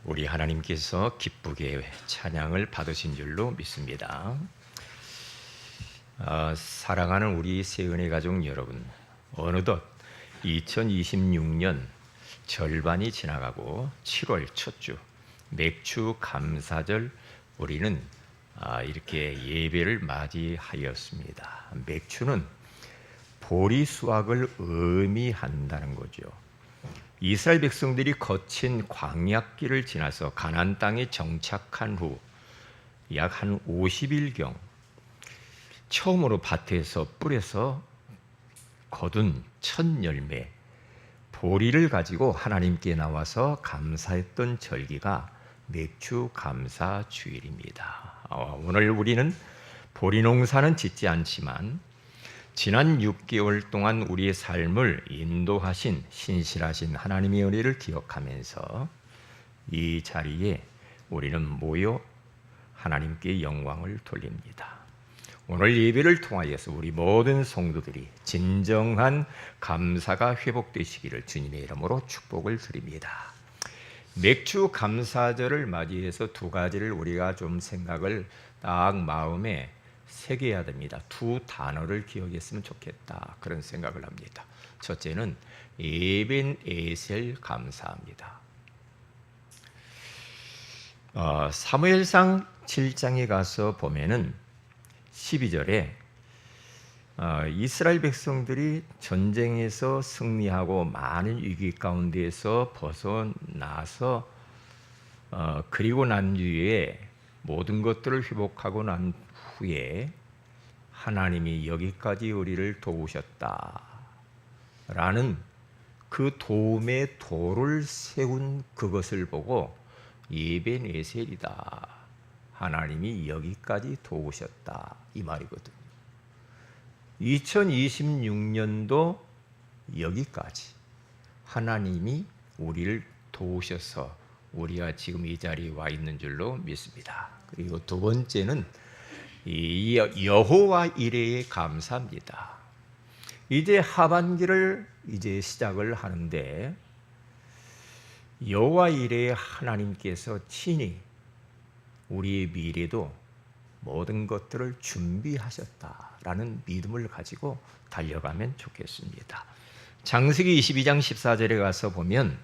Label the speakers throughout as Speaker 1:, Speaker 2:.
Speaker 1: 우리 하나님께서 기쁘게 찬양을 받으신 줄로 믿습니다. 사랑하는 우리 새은혜 가족 여러분, 어느덧 2026년 절반이 지나가고 7월 첫 주 맥주 감사절 우리는 이렇게 예배를 맞이하였습니다. 맥주는 보리 수확을 의미한다는 거죠. 이스라엘 백성들이 거친 광야길을 지나서 가나안 땅에 정착한 후 약 한 50일경 처음으로 밭에서 뿌려서 거둔 첫 열매 보리를 가지고 하나님께 나와서 감사했던 절기가 맥주 감사 주일입니다. 오늘 우리는 보리 농사는 짓지 않지만 지난 6개월 동안 우리의 삶을 인도하신 신실하신 하나님의 은혜를 기억하면서 이 자리에 우리는 모여 하나님께 영광을 돌립니다. 오늘 예배를 통하여서 우리 모든 성도들이 진정한 감사가 회복되시기를 주님의 이름으로 축복을 드립니다. 맥주 감사절을 맞이해서 두 가지를 우리가 좀 생각을 딱 마음에 새겨야 됩니다. 두 단어를 기억했으면 좋겠다, 그런 생각을 합니다. 첫째는 에벤에셀 감사합니다. 사무엘상 7장에 가서 보면은 12절에 이스라엘 백성들이 전쟁에서 승리하고 많은 위기 가운데에서 벗어나서 그리고 난 뒤에 모든 것들을 회복하고 난 후에 하나님이 여기까지 우리를 도우셨다라는 그 도움의 도를 세운 그것을 보고 에벤에셀이다, 하나님이 여기까지 도우셨다, 이 말이거든요. 2026년도 여기까지 하나님이 우리를 도우셔서 우리가 지금 이 자리에 와 있는 줄로 믿습니다. 그리고 두 번째는 이 여호와 이레에 감사합니다. 이제 하반기를 이제 시작을 하는데 여호와 이레에 하나님께서 친히 우리의 미래도 모든 것들을 준비하셨다라는 믿음을 가지고 달려가면 좋겠습니다. 창세기 22장 14절에 가서 보면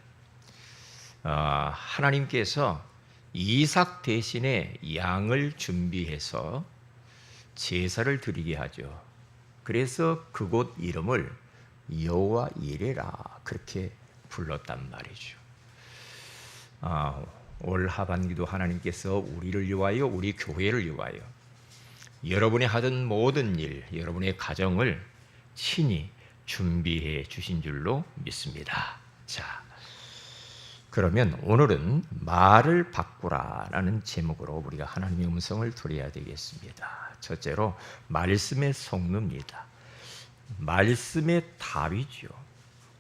Speaker 1: 하나님께서 이삭 대신에 양을 준비해서 제사를 드리게 하죠. 그래서 그곳 이름을 여호와 이레라 그렇게 불렀단 말이죠. 올 하반기도 하나님께서 우리를 위하여, 우리 교회를 위하여 여러분이 하던 모든 일, 여러분의 가정을 친히 준비해 주신 줄로 믿습니다. 자, 그러면 오늘은 말을 바꾸라라는 제목으로 우리가 하나님의 음성을 들어야 되겠습니다. 첫째로 말씀의 속루입니다. 말씀의 답이죠.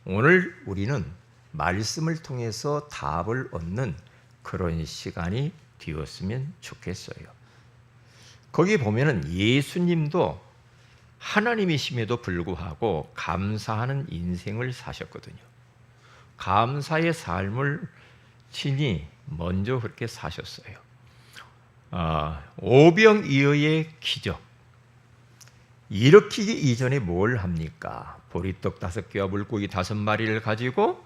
Speaker 1: 오늘 우리는 말씀을 통해서 답을 얻는 그런 시간이 되었으면 좋겠어요. 거기 보면은 예수님도 하나님이심에도 불구하고 감사하는 인생을 사셨거든요. 감사의 삶을 친히 먼저 그렇게 사셨어요. 오병이어의 기적 일으키기 이전에 뭘 합니까? 보리떡 5개와 물고기 5마리를 가지고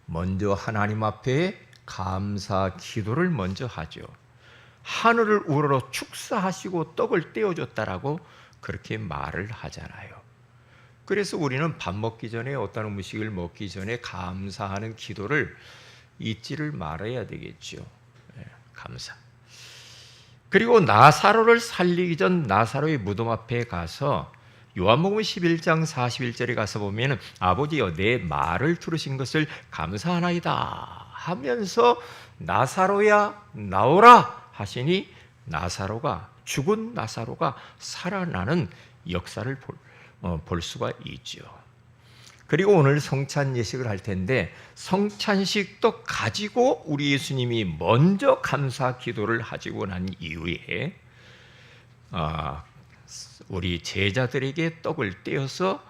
Speaker 1: 먼저 하나님 앞에 감사 기도를 먼저 하죠. 하늘을 우러러 축사하시고 떡을 떼어줬다라고 그렇게 말을 하잖아요. 그래서 우리는 밥 먹기 전에, 어떤 음식을 먹기 전에 감사하는 기도를 잊지를 말아야 되겠죠. 감사. 그리고 나사로를 살리기 전 나사로의 무덤 앞에 가서 요한복음 11장 41절에 가서 보면 아버지여 내 말을 들으신 것을 감사하나이다 하면서 나사로야 나오라 하시니 나사로가, 죽은 나사로가 살아나는 역사를 볼 수가 있죠. 그리고 오늘 성찬 예식을 할 텐데 성찬식도 가지고 우리 예수님이 먼저 감사 기도를 하시고 난 이후에 우리 제자들에게 떡을 떼어서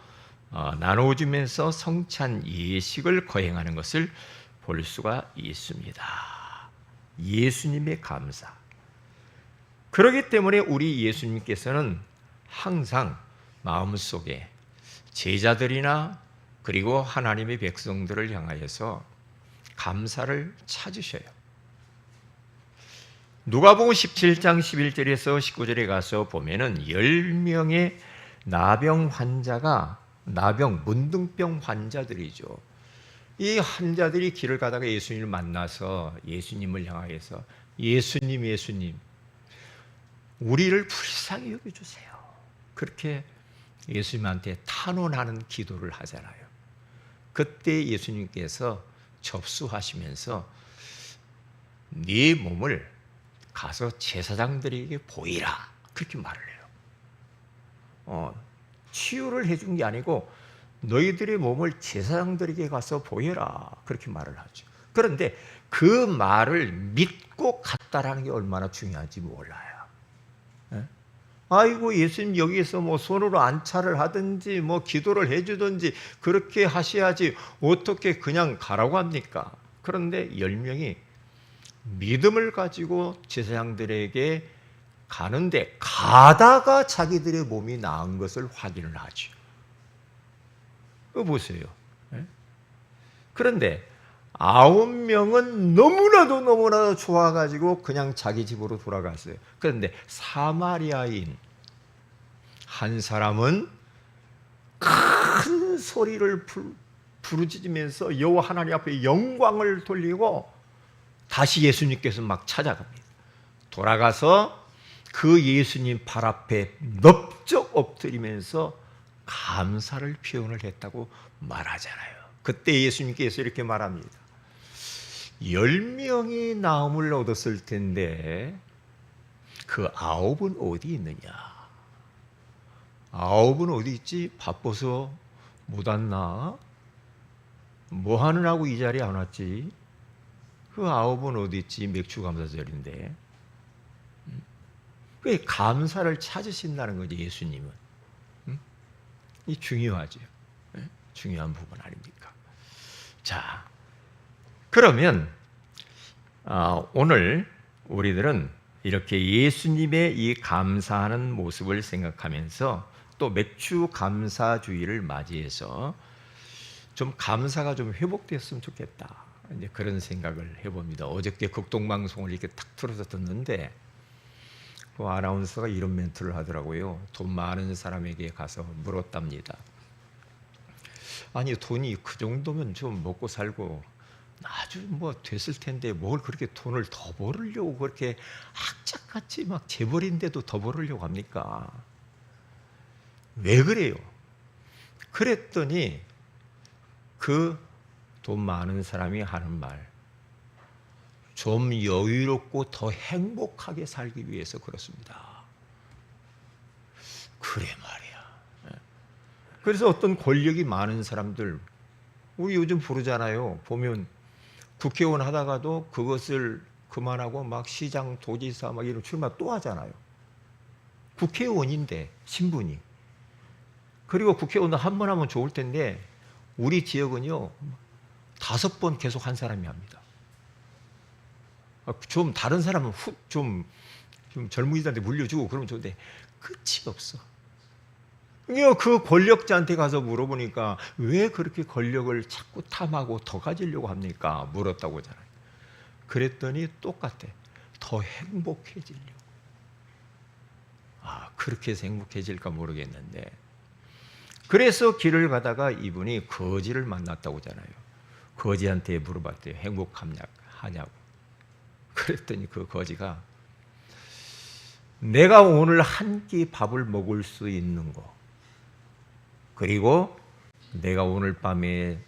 Speaker 1: 나눠주면서 성찬 예식을 거행하는 것을 볼 수가 있습니다. 예수님의 감사. 그렇기 때문에 우리 예수님께서는 항상 마음속에 제자들이나 그리고 하나님의 백성들을 향하여서 감사를 찾으셔요. 누가복음 17장 11절에서 19절에 가서 보면은 10명의 문둥병 환자들이죠. 이 환자들이 길을 가다가 예수님을 만나서 예수님을 향하여서 예수님 우리를 불쌍히 여겨주세요. 그렇게 예수님한테 탄원하는 기도를 하잖아요. 그때 예수님께서 접수하시면서 네 몸을 가서 제사장들에게 보이라 그렇게 말을 해요. 치유를 해준 게 아니고 너희들의 몸을 제사장들에게 가서 보여라 그렇게 말을 하죠. 그런데 그 말을 믿고 갔다라는 게 얼마나 중요한지 몰라요. 아이고 예수님 여기에서 뭐 손으로 안차를 하든지 뭐 기도를 해주든지 그렇게 하셔야지 어떻게 그냥 가라고 합니까? 그런데 10명이 믿음을 가지고 제사장들에게 가는데 가다가 자기들의 몸이 나은 것을 확인을 하죠. 그거 보세요. 그런데 9명은 너무나도 좋아가지고 그냥 자기 집으로 돌아갔어요. 그런데 사마리아인 한 사람은 큰 소리를 부르짖으면서 여호와 하나님 앞에 영광을 돌리고 다시 예수님께서 막 찾아갑니다. 돌아가서 그 예수님 발 앞에 넙적 엎드리면서 감사를 표현을 했다고 말하잖아요. 그때 예수님께서 이렇게 말합니다. 10명이 나음을 얻었을 텐데 그 9은 어디 있느냐? 9은 어디 있지? 바빠서 못 왔나? 뭐 하느라고 이 자리에 안 왔지? 그 9은 어디 있지? 맥주 감사절인데. 그 감사를 찾으신다는 거죠, 예수님은. 이 중요하죠. 중요한 부분 아닙니까? 자, 그러면 오늘 우리들은 이렇게 예수님의 이 감사하는 모습을 생각하면서 또 맥주 감사주의를 맞이해서 좀 감사가 좀 회복됐으면 좋겠다. 이제 그런 생각을 해봅니다. 어저께 극동방송을 이렇게 탁 틀어서 듣는데 그 아나운서가 이런 멘트를 하더라고요. 돈 많은 사람에게 가서 물었답니다. 아니 돈이 그 정도면 좀 먹고 살고 아주 뭐 됐을 텐데 뭘 그렇게 돈을 더 벌으려고 그렇게 악착같이 막 재벌인데도 더 벌으려고 합니까? 왜 그래요? 그랬더니 그 돈 많은 사람이 하는 말, 좀 여유롭고 더 행복하게 살기 위해서 그렇습니다. 그래 말이야. 그래서 어떤 권력이 많은 사람들, 우리 요즘 부르잖아요. 보면 국회의원 하다가도 그것을 그만하고 막 시장, 도지사 막 이런 출마 또 하잖아요. 국회의원인데 신분이. 그리고 국회의원 한 번 하면 좋을 텐데 우리 지역은요 5번 계속 한 사람이 합니다. 좀 다른 사람은 좀 젊은이들한테 물려주고 그러면 좋은데 끝이 없어. 그 권력자한테 가서 물어보니까 왜 그렇게 권력을 자꾸 탐하고 더 가지려고 합니까? 물었다고 하잖아요. 그랬더니 똑같아. 더 행복해지려고. 그렇게 해서 행복해질까 모르겠는데. 그래서 길을 가다가 이분이 거지를 만났다고 하잖아요. 거지한테 물어봤대요. 행복하냐고. 그랬더니 그 거지가 내가 오늘 한 끼 밥을 먹을 수 있는 거, 그리고 내가 오늘 밤에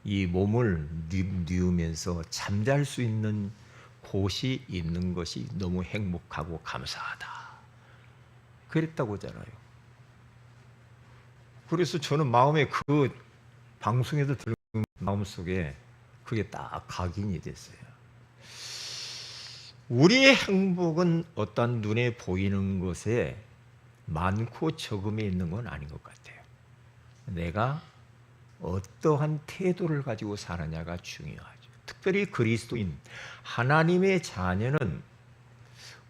Speaker 1: 이 몸을 뉘우면서 잠잘 수 있는 곳이 있는 것이 너무 행복하고 감사하다. 그랬다고 하잖아요. 그래서 저는 마음에 그 방송에도 들은 마음속에 그게 딱 각인이 됐어요. 우리의 행복은 어떤 눈에 보이는 것에 많고 적음에 있는 건 아닌 것 같아요. 내가 어떠한 태도를 가지고 사느냐가 중요하죠. 특별히 그리스도인 하나님의 자녀는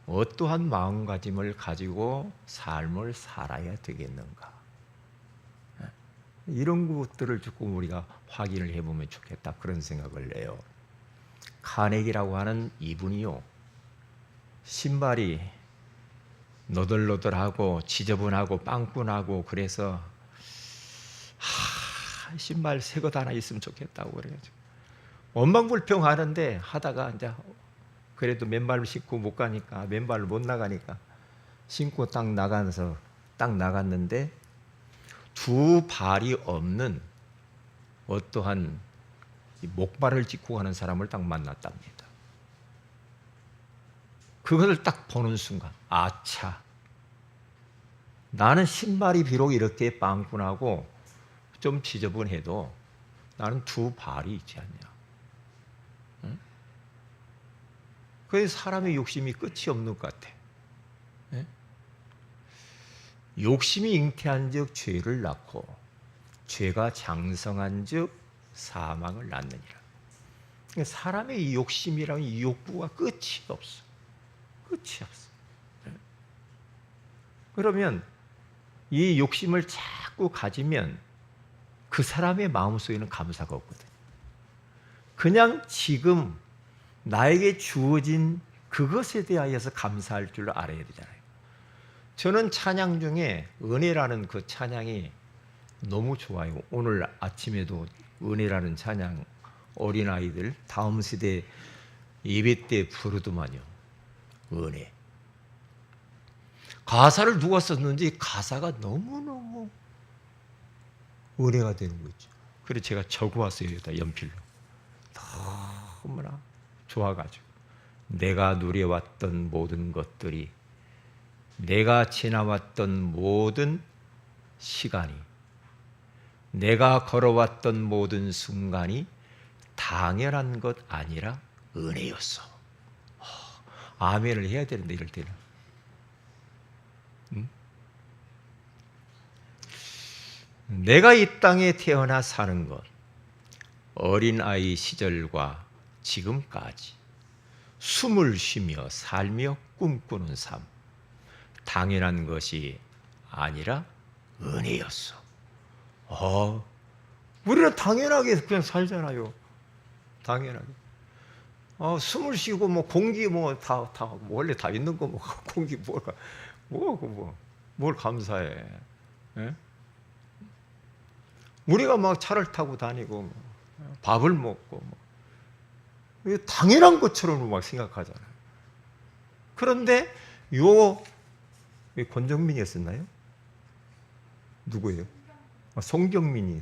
Speaker 1: 어떠한 마음가짐을 가지고 삶을 살아야 되겠는가? 이런 것들을 조금 우리가 확인을 해보면 좋겠다, 그런 생각을 해요. 카네기라고 하는 이분이요, 신발이 너덜너덜하고 지저분하고 빵꾸나고 그래서 신발 새 것 하나 있으면 좋겠다고 그래가지고 원망불평하는데 하다가 이제 그래도 맨발을 신고 못 가니까, 맨발을 못 나가니까 신고 딱 나갔는데 두 발이 없는 어떠한 목발을 짚고 가는 사람을 딱 만났답니다. 그것을 딱 보는 순간, 아차, 나는 신발이 비록 이렇게 빵꾸나고 좀 지저분해도 나는 두 발이 있지 않냐. 응? 그래서 사람의 욕심이 끝이 없는 것 같아. 응? 욕심이 잉태한 즉 죄를 낳고 죄가 장성한 즉 사망을 낳느니라. 그러니까 사람의 이 욕심이라는 이 욕구가 끝이 없어. 끝이 없어. 그러면 이 욕심을 자꾸 가지면 그 사람의 마음속에는 감사가 없거든요. 그냥 지금 나에게 주어진 그것에 대하여서 감사할 줄 알아야 되잖아요. 저는 찬양 중에 은혜라는 그 찬양이 너무 좋아요. 오늘 아침에도 은혜라는 찬양 어린아이들 다음 세대 예배 때 부르더만요. 은혜. 가사를 누가 썼는지 가사가 너무너무 은혜가 되는 거죠. 그래서 제가 적어왔어요. 여기다 연필로. 너무나 좋아가지고 내가 누려왔던 모든 것들이, 내가 지나왔던 모든 시간이, 내가 걸어왔던 모든 순간이 당연한 것 아니라 은혜였어. 아멘을 해야 되는데 이럴 때는. 내가 이 땅에 태어나 사는 것, 어린아이 시절과 지금까지 숨을 쉬며 살며 꿈꾸는 삶, 당연한 것이 아니라 은혜였어. 우리는 당연하게 그냥 살잖아요. 당연하게. 숨을 쉬고 뭐 공기 뭐 다 원래 다 있는 거 뭐 공기 뭘 감사해? 예? 우리가 막 차를 타고 다니고 밥을 먹고 당연한 것처럼 막 생각하잖아요. 그런데 권정민이었었나요? 누구예요? 송경민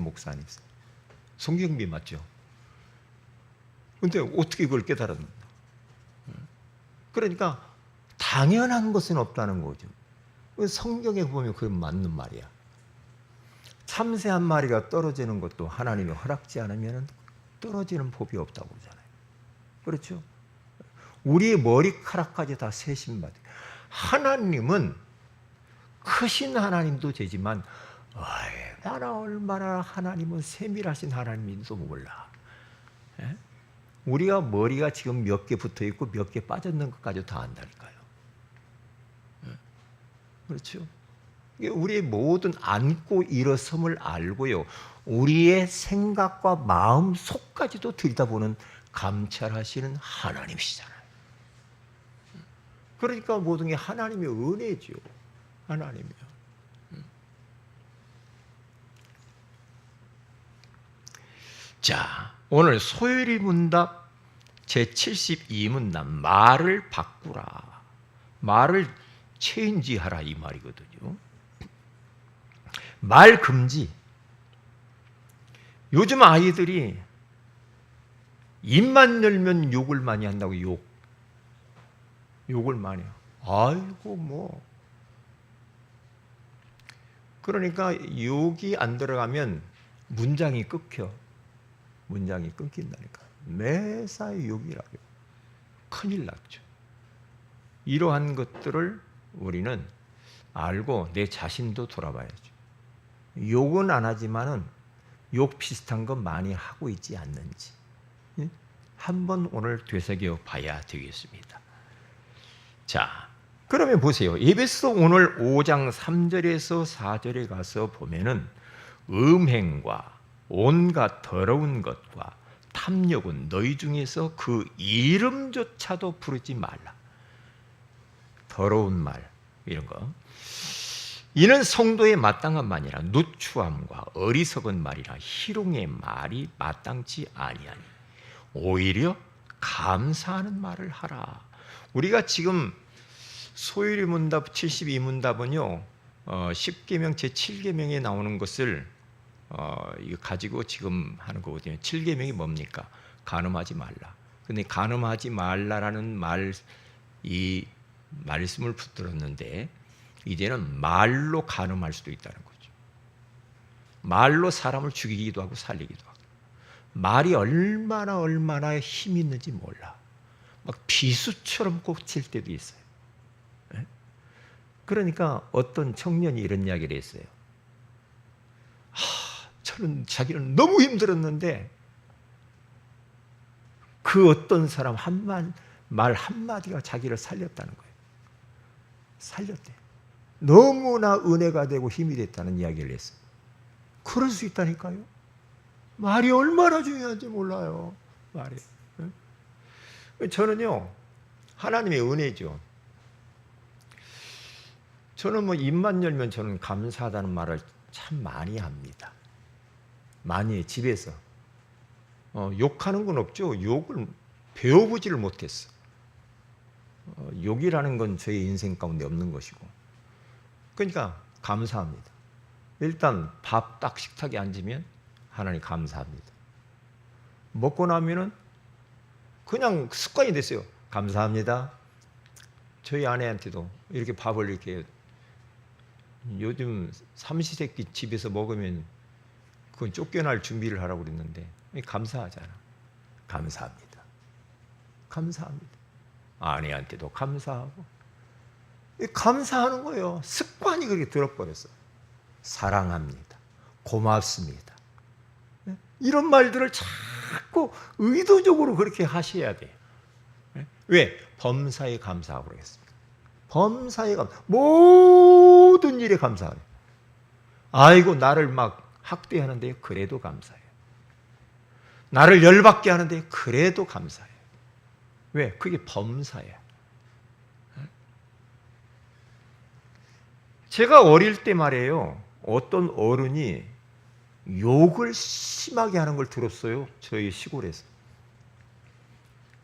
Speaker 1: 목사님. 송경민 맞죠? 근데 어떻게 그걸 깨달았나? 그러니까 당연한 것은 없다는 거죠. 성경에 보면 그건 맞는 말이야. 참새 한 마리가 떨어지는 것도 하나님이 허락지 않으면 떨어지는 법이 없다고 그러잖아요. 그렇죠? 우리의 머리카락까지 다 세신받아요. 하나님은 크신 하나님도 되지만 나는 얼마나 하나님은 세밀하신 하나님인지도 몰라. 예? 우리가 머리가 지금 몇 개 붙어 있고 몇 개 빠졌는 것까지 다 안다니까요. 예? 그렇죠? 우리의 모든 앉고 일어섬을 알고요, 우리의 생각과 마음 속까지도 들여다보는 감찰하시는 하나님이시잖아요. 그러니까 모든 게 하나님의 은혜죠. 하나님이요. 자, 오늘 소요리 문답 제72문답 말을 바꾸라, 말을 체인지하라 이 말이거든요. 말 금지. 요즘 아이들이 입만 열면 욕을 많이 한다고. 욕을 많이 해요. 아이고 뭐. 그러니까 욕이 안 들어가면 문장이 끊겨. 문장이 끊긴다니까. 매사에 욕이라고요. 큰일 났죠. 이러한 것들을 우리는 알고 내 자신도 돌아봐야죠. 욕은 안 하지만은 욕 비슷한 거 많이 하고 있지 않는지. 예? 한번 오늘 되새겨 봐야 되겠습니다. 자, 그러면 보세요. 에베소 오늘 5장 3절에서 4절에 가서 보면은 음행과 온갖 더러운 것과 탐욕은 너희 중에서 그 이름조차도 부르지 말라. 더러운 말 이런 거. 이는 성도의 마땅한 말이라 누추함과 어리석은 말이라 희롱의 말이 마땅치 아니하니 오히려 감사하는 말을 하라. 우리가 지금 소유리 문답 72문답은요 10계명 제7계명에 나오는 것을 이거 가지고 지금 하는 거거든요. 7계명이 뭡니까? 간음하지 말라. 근데 간음하지 말라라는 이 말씀을 붙들었는데 이제는 말로 간음할 수도 있다는 거죠. 말로 사람을 죽이기도 하고 살리기도 하고. 말이 얼마나 힘이 있는지 몰라. 막 비수처럼 꽂힐 때도 있어요. 그러니까 어떤 청년이 이런 이야기를 했어요. 저는 자기는 너무 힘들었는데 그 어떤 사람 말 한마디가 자기를 살렸다는 거예요. 살렸대. 너무나 은혜가 되고 힘이 됐다는 이야기를 했어요. 그럴 수 있다니까요. 말이 얼마나 중요한지 몰라요. 말이. 저는요, 하나님의 은혜죠. 저는 뭐 입만 열면 저는 감사하다는 말을 참 많이 합니다. 많이 해요, 집에서. 욕하는 건 없죠. 욕을 배워보지를 못했어. 욕이라는 건 저의 인생 가운데 없는 것이고. 그러니까 감사합니다. 일단 밥 딱 식탁에 앉으면 하나님 감사합니다. 먹고 나면은 그냥 습관이 됐어요. 감사합니다. 저희 아내한테도 이렇게 밥을 이렇게 요즘 삼시세끼 집에서 먹으면 그건 쫓겨날 준비를 하라고 그랬는데 감사하잖아. 감사합니다. 감사합니다. 아내한테도 감사하고 감사하는 거예요. 습관이 그렇게 들어버렸어. 사랑합니다. 고맙습니다. 이런 말들을 자꾸 의도적으로 그렇게 하셔야 돼요. 왜? 범사에 감사하고 그러겠습니다. 범사에 감사. 모든 일에 감사해요. 아이고 나를 막 학대하는데 그래도 감사해요. 나를 열받게 하는데 그래도 감사해요. 왜? 그게 범사야. 제가 어릴 때 말이에요. 어떤 어른이 욕을 심하게 하는 걸 들었어요. 저희 시골에서.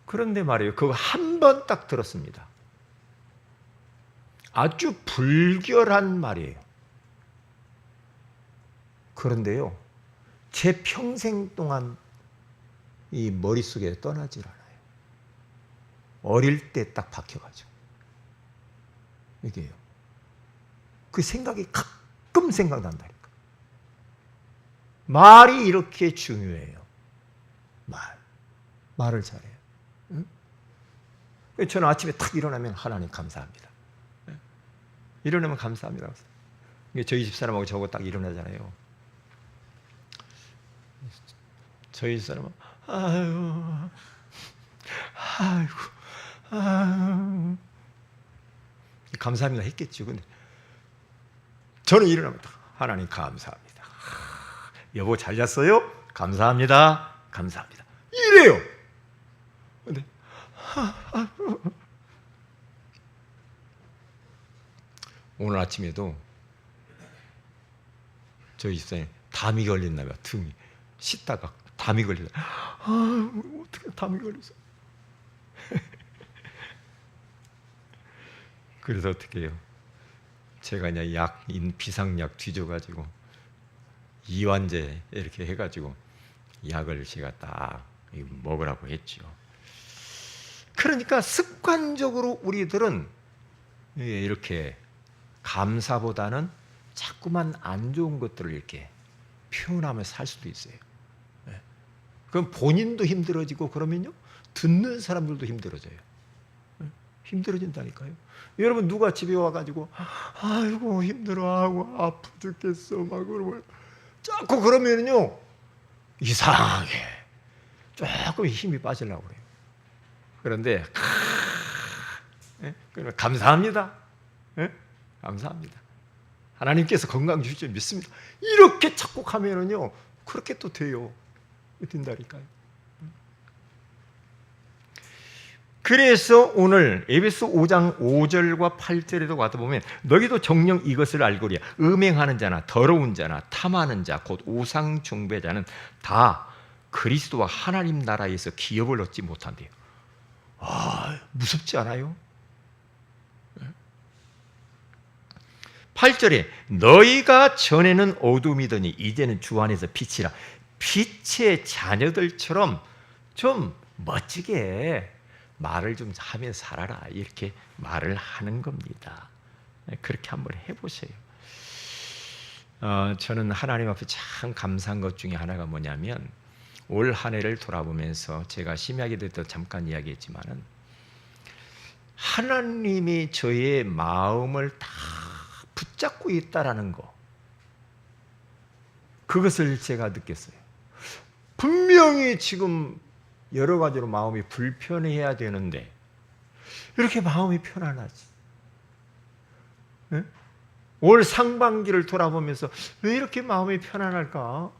Speaker 1: 그런데 말이에요. 그거 한 번 딱 들었습니다. 아주 불결한 말이에요. 그런데요. 제 평생 동안 이 머릿속에 떠나질 않아요. 어릴 때 딱 박혀가지고. 이게요. 그 생각이 가끔 생각난다니까. 말이 이렇게 중요해요. 말을 잘해요. 응? 저는 아침에 탁 일어나면 하나님 감사합니다. 일어나면 감사합니다. 저희 집사람하고 저거 딱 일어나잖아요. 저희 집사람은 아이고 감사합니다 했겠죠. 근데 저는 일어나면 하나님 감사합니다. 여보 잘 잤어요? 감사합니다. 감사합니다. 이래요. 근데 오늘 아침에도 저희 집사님 담이 걸렸나 봐요. 등이 씻다가 담이 걸리다. 어떻게 담이 걸렸어? 그래서 어떻게 해요? 제가 그냥 비상약 뒤져가지고 이완제 이렇게 해가지고 약을 제가 딱 먹으라고 했죠. 그러니까 습관적으로 우리들은 이렇게 감사보다는 자꾸만 안 좋은 것들을 이렇게 표현하며 살 수도 있어요. 그럼 본인도 힘들어지고 그러면요 듣는 사람들도 힘들어져요. 힘들어진다니까요. 여러분 누가 집에 와가지고 아이고 힘들어하고 아파 죽겠어 막 그러고 자꾸 그러면요 이상하게 조금 힘이 빠지려고 그래요. 그런데 감사합니다. 감사합니다. 하나님께서 건강 주실 줄 믿습니다. 이렇게 착곡하면은요, 그렇게 또 돼요. 된다니까요. 그래서 오늘 에베소 5장 5절과 8절에도 와서 보면 너희도 정녕 이것을 알고리야. 음행하는 자나 더러운 자나 탐하는 자 곧 우상 숭배자는 다 그리스도와 하나님 나라에서 기업을 얻지 못한대요. 무섭지 않아요? 8절에 너희가 전에는 어둠이더니 이제는 주 안에서 빛이라. 빛의 자녀들처럼 좀 멋지게 말을 좀 하며 살아라, 이렇게 말을 하는 겁니다. 그렇게 한번 해보세요. 저는 하나님 앞에 참 감사한 것 중에 하나가 뭐냐면 올 한 해를 돌아보면서 제가 심야기도 때 잠깐 이야기했지만은 하나님이 저의 마음을 다 붙잡고 있다라는 거, 그것을 제가 느꼈어요. 분명히 지금 여러 가지로 마음이 불편해야 되는데 이렇게 마음이 편안하지? 네? 올 상반기를 돌아보면서 왜 이렇게 마음이 편안할까?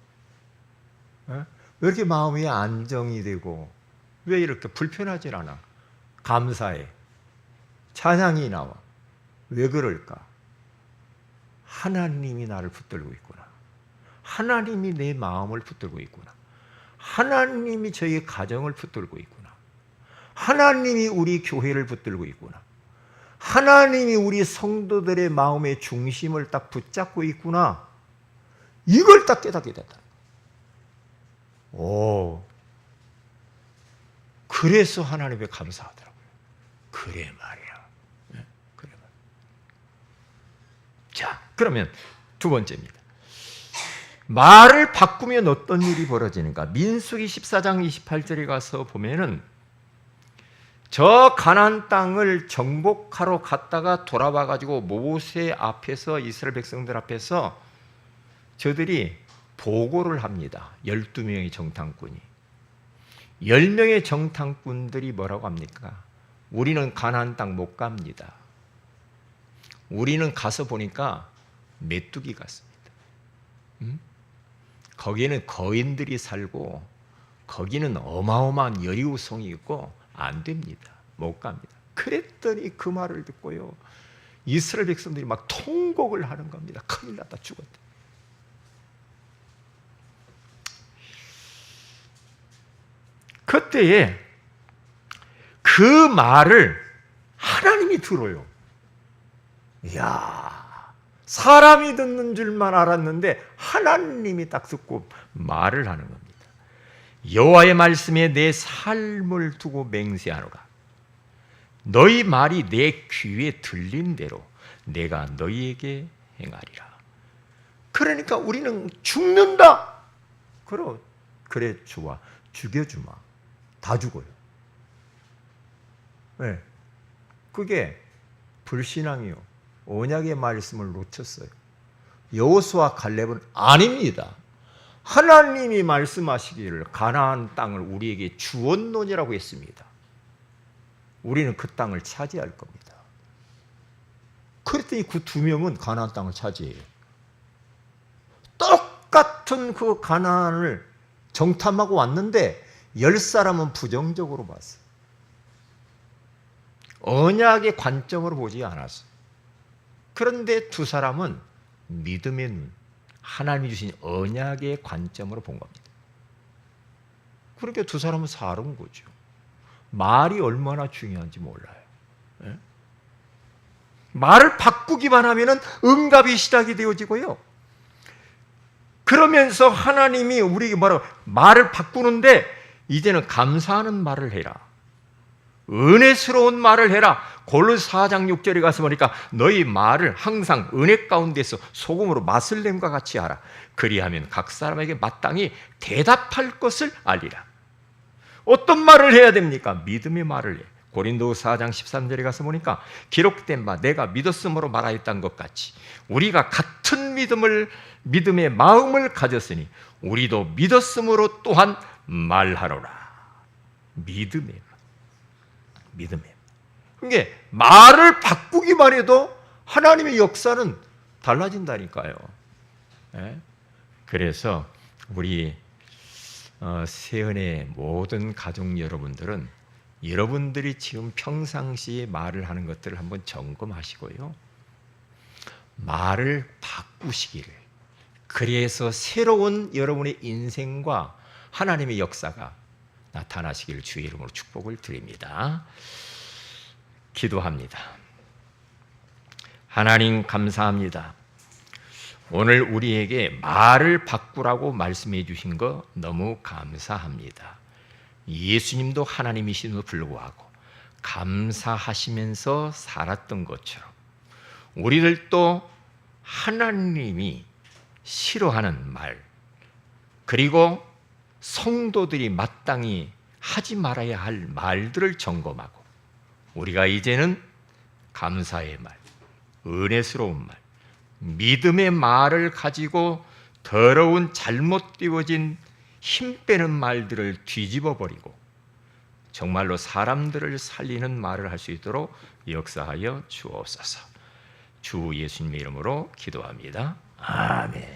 Speaker 1: 네? 왜 이렇게 마음이 안정이 되고 왜 이렇게 불편하질 않아? 감사해. 찬양이 나와. 왜 그럴까? 하나님이 나를 붙들고 있구나. 하나님이 내 마음을 붙들고 있구나. 하나님이 저희 가정을 붙들고 있구나. 하나님이 우리 교회를 붙들고 있구나. 하나님이 우리 성도들의 마음의 중심을 딱 붙잡고 있구나. 이걸 딱 깨닫게 됐다. 그래서 하나님께 감사하더라고요. 그래 말이야. 네? 그래 말이야. 자, 그러면 두 번째입니다. 말을 바꾸면 어떤 일이 벌어지는가? 민수기 14장 28절에 가서 보면은 저 가나안 땅을 정복하러 갔다가 돌아와 가지고 모세 앞에서, 이스라엘 백성들 앞에서 저들이 보고를 합니다. 12명의 정탐꾼이. 10명의 정탐꾼들이 뭐라고 합니까? 우리는 가나안 땅 못 갑니다. 우리는 가서 보니까 메뚜기 같습니다. 거기에는 거인들이 살고 거기는 어마어마한 여리고성이 있고 안 됩니다. 못 갑니다. 그랬더니 그 말을 듣고요, 이스라엘 백성들이 막 통곡을 하는 겁니다. 큰일 났다, 죽었다. 그때에 그 말을 하나님이 들어요. 이야, 사람이 듣는 줄만 알았는데 하나님이 딱 듣고 말을 하는 겁니다. 여호와의 말씀에 내 삶을 두고 맹세하노라. 너희 말이 내 귀에 들린 대로 내가 너희에게 행하리라. 그러니까 우리는 죽는다. 그래 좋아, 죽여주마. 다 죽어요. 네. 그게 불신앙이요, 언약의 말씀을 놓쳤어요. 여호수아 갈렙은 아닙니다. 하나님이 말씀하시기를 가나안 땅을 우리에게 주었노니라고 했습니다. 우리는 그 땅을 차지할 겁니다. 그랬더니 그 두 명은 가나안 땅을 차지해요. 똑같은 그 가나안을 정탐하고 왔는데 10사람은 부정적으로 봤어요. 언약의 관점으로 보지 않았어요. 그런데 두 사람은 믿음의 눈, 하나님이 주신 언약의 관점으로 본 겁니다. 그러니까 두 사람은 살은 거죠. 말이 얼마나 중요한지 몰라요. 네? 말을 바꾸기만 하면 응답이 시작이 되어지고요. 그러면서 하나님이 우리에게 뭐라고, 말을 바꾸는데 이제는 감사하는 말을 해라. 은혜스러운 말을 해라. 골로새 4장 6절에 가서 보니까 너희 말을 항상 은혜 가운데서 소금으로 맛을 냄과 같이 하라. 그리하면 각 사람에게 마땅히 대답할 것을 알리라. 어떤 말을 해야 됩니까? 믿음의 말을 해. 고린도서 4장 13절에 가서 보니까 기록된 바 내가 믿었으므로 말하였던 것 같이 우리가 같은 믿음의 마음을 가졌으니 우리도 믿었으므로 또한 말하노라. 믿음이에요. 믿음이에요. 그러니까 말을 바꾸기만 해도 하나님의 역사는 달라진다니까요. 예? 그래서 우리 세은의 모든 가족 여러분들은 여러분들이 지금 평상시에 말을 하는 것들을 한번 점검하시고요. 말을 바꾸시기를, 그래서 새로운 여러분의 인생과 하나님의 역사가 나타나시기를 주의 이름으로 축복을 드립니다. 기도합니다. 하나님 감사합니다. 오늘 우리에게 말을 바꾸라고 말씀해 주신 거 너무 감사합니다. 예수님도 하나님이심에도 불구하고 감사하시면서 살았던 것처럼 우리들도 하나님이 싫어하는 말, 그리고 성도들이 마땅히 하지 말아야 할 말들을 점검하고 우리가 이제는 감사의 말, 은혜스러운 말, 믿음의 말을 가지고 더러운 잘못되어진 힘 빼는 말들을 뒤집어 버리고 정말로 사람들을 살리는 말을 할 수 있도록 역사하여 주옵소서. 주 예수님의 이름으로 기도합니다. 아멘.